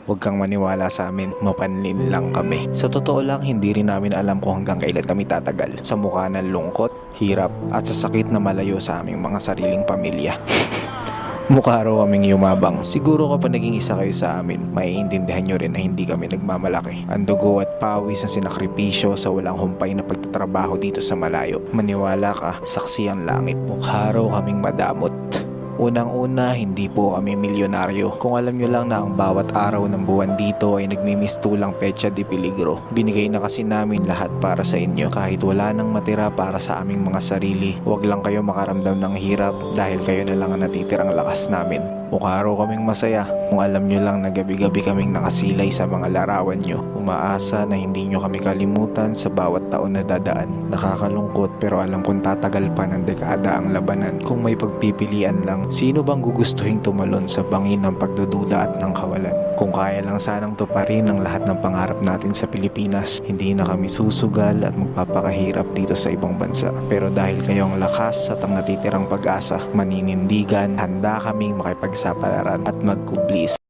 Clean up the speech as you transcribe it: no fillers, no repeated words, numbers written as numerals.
Huwag kang maniwala sa amin, mapanlin lang kami. Sa totoo lang, hindi rin namin alam kung hanggang kailan kami tatagal. Sa mukha ng lungkot, hirap at sa sakit na malayo sa aming mga sariling pamilya. Mukha raw kaming yumabang. Siguro kapag naging isa kayo sa amin, maiintindihan nyo rin na hindi kami nagmamalaki. Ang dugo at pawis ang sinakripisyo sa walang humpay na pagtatrabaho dito sa malayo. Maniwala ka, saksi ang langit. Mukha raw kaming madamot. Unang-una, hindi po kami milyonaryo. Kung alam nyo lang na ang bawat araw ng buwan dito ay nagmimistulang petsa de peligro. Binigay na kasi namin lahat para sa inyo. Kahit wala nang matira para sa aming mga sarili, huwag lang kayo makaramdam ng hirap dahil kayo na lang ang natitirang lakas namin. Mukha raw kaming masaya. Kung alam nyo lang na gabi-gabi kaming nakasilay sa mga larawan nyo. Umaasa na hindi nyo kami kalimutan sa bawat taon na dadaan. Nakakalungkot pero alam kong tatagal pa ng dekada ang labanan. Kung may pagpipilian lang, sino bang gugustuhin tumalon sa bangin ng pagdududa at ng kawalan? Kung kaya lang sanang tuparin ang lahat ng pangarap natin sa Pilipinas, hindi na kami susugal at magpapakahirap dito sa ibang bansa. Pero dahil kayo ang lakas at ang natitirang pag-asa, maninindigan, handa kaming makipagsapalaran at magkubli